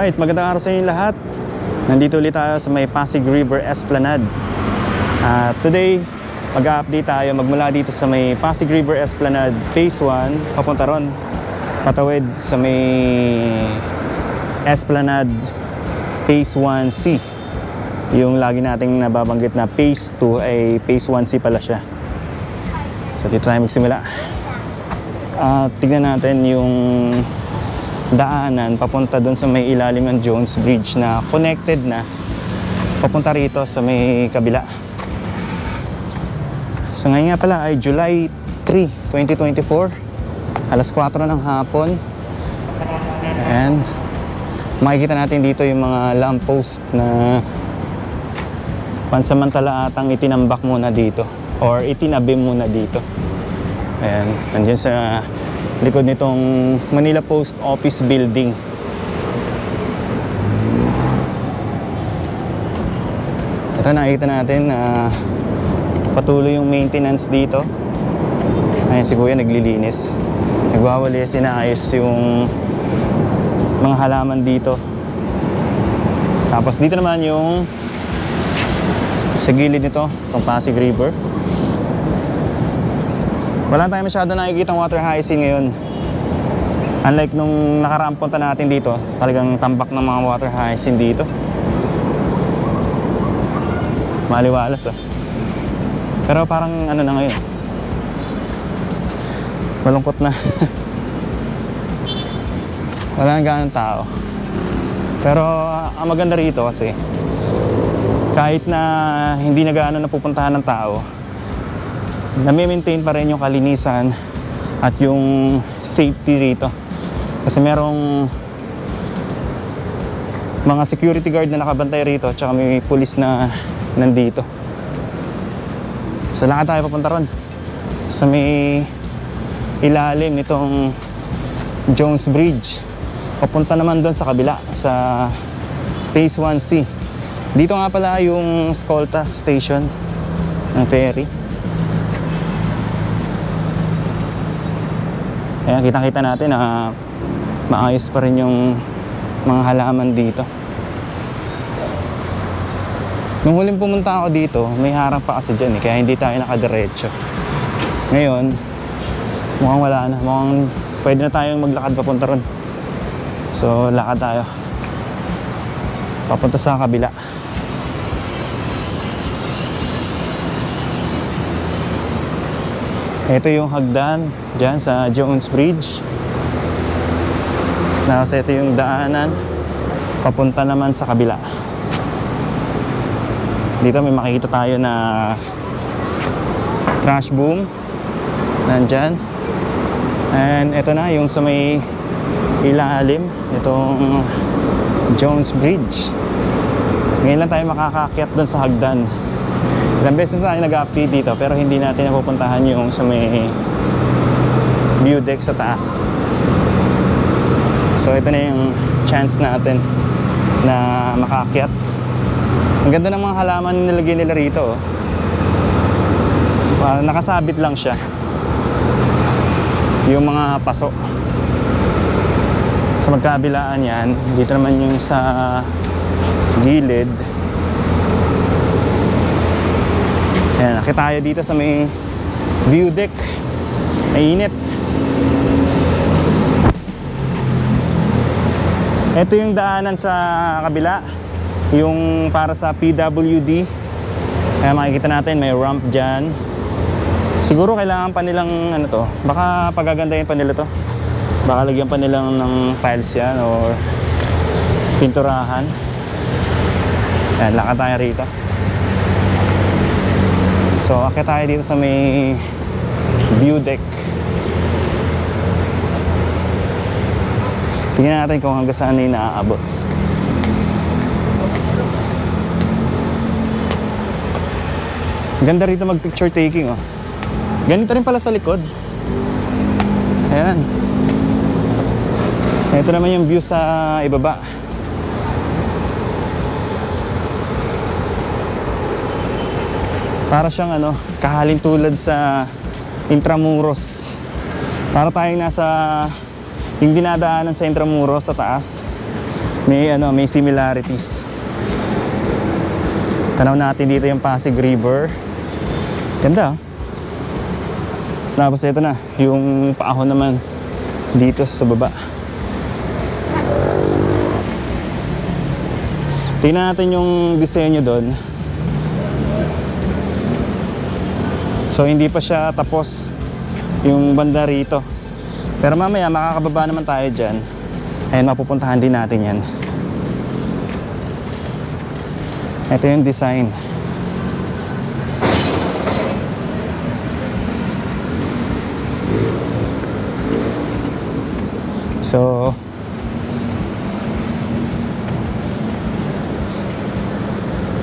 Alright, magandang araw sa inyo lahat. Nandito ulit tayo sa may Pasig River Esplanade. Today, mag-update tayo magmula dito sa may Pasig River Esplanade Phase 1 papunta ron, patawid sa may Esplanade Phase 1C. Yung lagi nating nababanggit na Phase 2 ay Phase 1C pala siya. So dito tayo magsimula. Tignan natin yung daanan papunta doon sa may ilalim ng Jones Bridge na connected na papunta rito sa may kabila. So ngayon nga pala ay July 3, 2024, alas 4 ng hapon. And makikita natin dito yung mga lamppost na pansamantala atang itinambak muna dito or itinabi muna dito. Ayan, nandiyan sa likod nitong Manila Post Office Building. Ito, nakikita natin na patuloy yung maintenance dito. Ayan, si Kuya naglilinis. Nagwawalis, inaayos yung mga halaman dito. Tapos dito naman yung sa gilid nito, itong Pasig River. Wala tayong masyado nakikitang water hyacinth ngayon. Unlike nung nakaraang punta natin dito, talagang tambak ng mga water hyacinth dito. Maliwalas ah. Pero parang ano na ngayon, malungkot na. Wala nang ganang tao. Pero ang maganda rito kasi kahit na hindi na gaano napupuntahan ng tao, nami-maintain pa rin yung kalinisan at yung safety rito. Kasi merong mga security guard na nakabantay rito at saka may pulis na nandito. So lakad tayo papunta ron sa may ilalim nitong Jones Bridge. Papunta naman doon sa kabila sa Phase 1C. Dito nga pala yung Escolta Station ng ferry. Ayan, kitang-kita natin na maayos pa rin yung mga halaman dito. Nung huling pumunta ako dito, may harang pa kasi dyan kaya hindi tayo nakadiretso. Ngayon, mukhang wala na. Mukhang pwede na tayong maglakad papunta ron. So, lakad tayo. Papunta sa kabila. Ito yung hagdan dyan sa Jones Bridge. Nasa ito yung daanan papunta naman sa kabila. Dito may makikita tayo na trash boom nandyan. And ito na yung sa may ilalim itong Jones Bridge. Ngayon lang tayo makakakyat dun sa hagdan. Ilang beses na tayo nag-update dito pero hindi natin napupuntahan yung sa may view deck sa taas. So ito na yung chance natin na makaakyat. Ang ganda ng mga halaman na nilagay nila rito. Nakasabit lang siya yung mga paso. Sa magkabilaan yan, dito naman yung sa gilid. Ayan, nakita tayo dito sa may view deck. Mainit. Ito yung daanan sa kabila, yung para sa PWD. Kaya makikita natin may ramp dyan. Siguro kailangan pa nilang ano to, baka pagagandahin pa nila to. Baka lagyan pa nilang ng tiles yan or pinturahan. Ayan, lakad tayo rito. So, akit tayo dito sa may view deck. Tingnan natin kung hanggang saan na yung naaabot. Ganda rito mag-picture taking, oh. Ganito rin pala sa likod. Ayan. Ito naman yung view sa ibaba. Para siyang ano, kahalin tulad sa Intramuros. Para tayong nasa yung dinadaanan sa Intramuros sa taas. may similarities. Tanaw natin dito yung Pasig River. Ganda. Tapos ito na, yung paahon naman dito sa baba. Tingnan natin yung disenyo doon. So hindi pa siya tapos yung banda rito. Pero mamaya makakababa naman tayo dyan. Ayun, mapupuntahan din natin yan. Ito yung design. So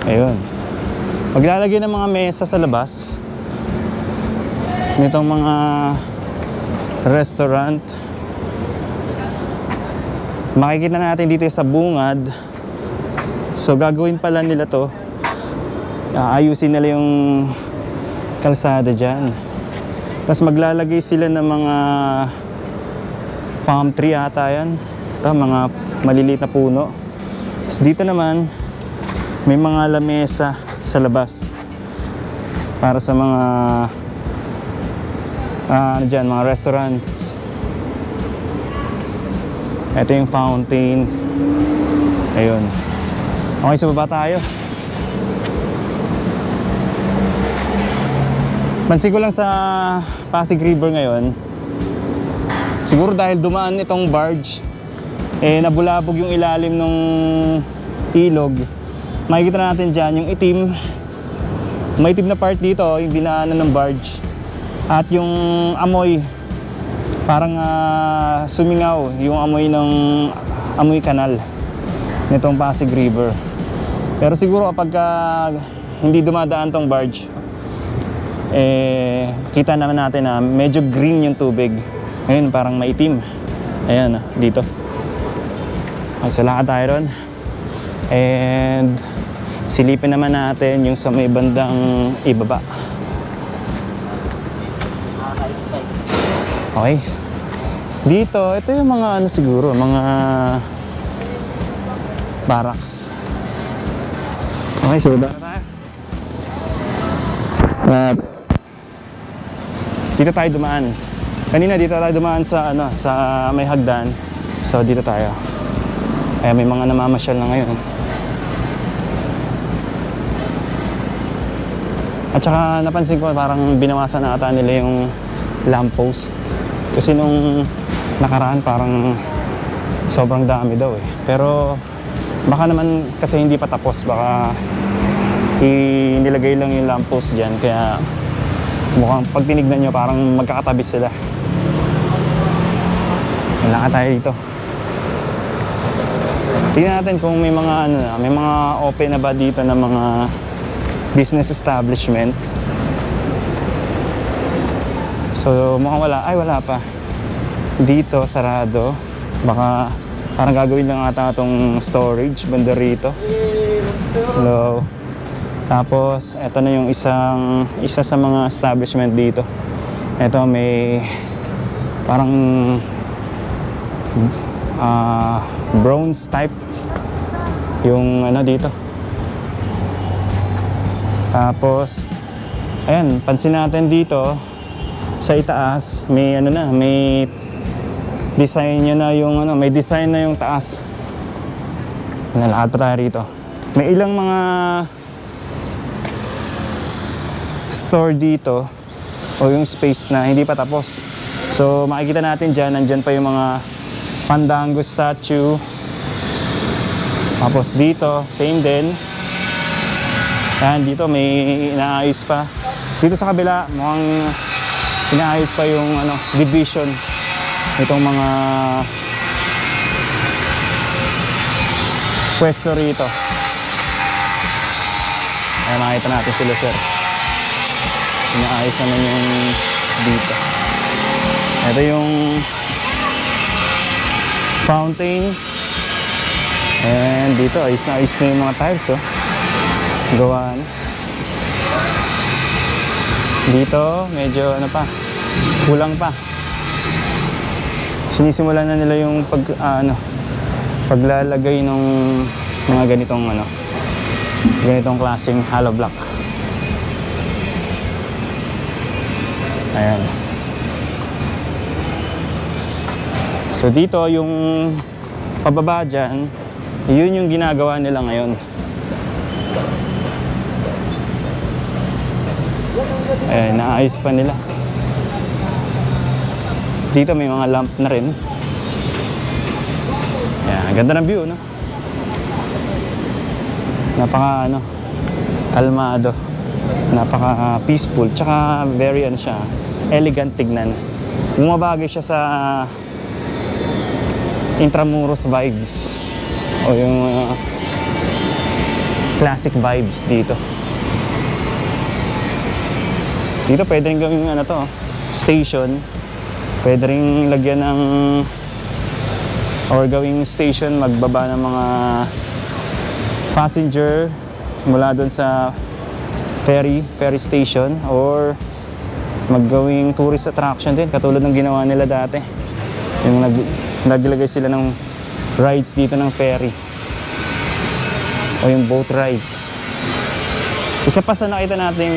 ayun, maglalagay ng mga mesa sa labas nitong mga restaurant. Makikita natin dito sa bungad. So gagawin pala nila to, ayusin nila yung kalsada dyan. Tapos maglalagay sila ng mga palm tree ata yan. Ito, mga maliliit na puno. Tapos dito naman may mga lamesa sa labas para sa mga ano dyan, mga restaurants. Ito yung fountain. Ayun. Okay, sa baba tayo. Pansin ko lang sa Pasig River ngayon, siguro dahil dumaan itong barge, nabulabog yung ilalim ng ilog. Makikita natin dyan yung itim. May itim na part dito, yung dinaanan ng barge. At yung amoy, parang sumingaw yung amoy kanal nitong Pasig River. Pero siguro kapag hindi dumadaan tong barge, kita naman natin na medyo green yung tubig. Ngayon parang maitim. Ayan, dito. So lakad tayo ron. And silipin naman natin yung sa may bandang ibaba. Okay. Dito, ito yung mga ano siguro, mga barracks. Okay, so baba tayo. At dito tayo dumaan. Kanina dito tayo dumaan sa sa may hagdan. So dito tayo. Kaya may mga namamasyal na ngayon. At saka napansin ko parang binawasan na ata nila yung lamppost. Kasi nung nakaraan parang sobrang dami daw eh. Pero baka naman kasi hindi pa tapos, baka inilagay lang yung lamppost dyan. Kaya mukhang pag tinignan nyo parang magkakatabi sila. Kailangan tayo dito. Tingnan natin kung may mga may mga open na ba dito na mga business establishment. So mukhang wala. Ay, wala pa. Dito sarado. Baka parang gagawin lang ata itong storage banda rito. Hello. Tapos eto na yung isa sa mga establishment dito. Eto may parang bronze type yung dito. Tapos ayan, pansin natin dito sa itaas may may design na yung may design na yung taas. Nalakad pa tayo rito. May ilang mga store dito o yung space na hindi pa tapos. So makikita natin dyan, nandyan pa yung mga Fandango statue. Tapos dito, same din. Ayan, dito may inaayos pa. Dito sa kabila, mukhang inaayos pa yung division itong mga pwesto rito. Ayan, makita natin sila, sir. Inaayos naman yung dito. Ito yung fountain. And dito, ayos na yung mga tiles, oh. Gawaan. Dito, medyo pa, kulang pa. Sinisimulan na nila yung paglalagay ng mga ganitong klaseng hollow block. Ayan. So dito yung pababa dyan, yun yung ginagawa nila ngayon. Ayan, naayos pa nila. Dito may mga lamp na rin. Ayan, ganda ng view, no? Napaka kalmado. Napaka peaceful. Tsaka very siya, elegant tignan. Bumabagay siya sa Intramuros vibes o yung classic vibes dito. Dito pwede rin gawing station. Pwede rin lagyan ng or gawing station, magbaba ng mga passenger mula doon sa ferry station, or maggawing tourist attraction din katulad ng ginawa nila dati. Yung naglagay sila ng rides dito ng ferry o yung boat ride. Isa pa sa nakita natin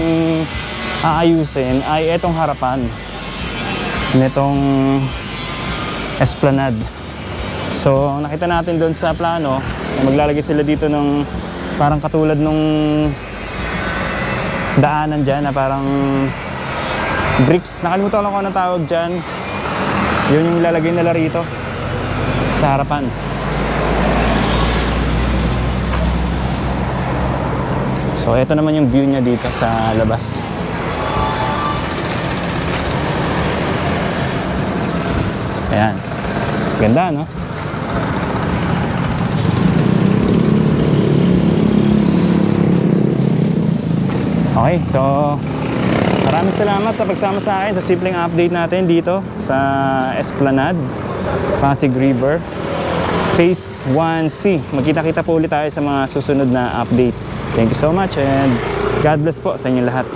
aayusin ay etong harapan nitong Esplanade. So nakita natin doon sa plano na maglalagay sila dito ng parang katulad nung daanan dyan na parang bricks. Nakalimutan ko lang anong tawag dyan. Yun yung lalagay nila rito sa harapan. So ito naman yung view niya dito sa labas. Ayan. Ganda, no? Okay, so maraming salamat sa pagsama sa akin sa simpleng update natin dito sa Esplanade, Pasig River, Phase 1C. Magkita-kita po ulit tayo sa mga susunod na update. Thank you so much and God bless po sa inyo lahat.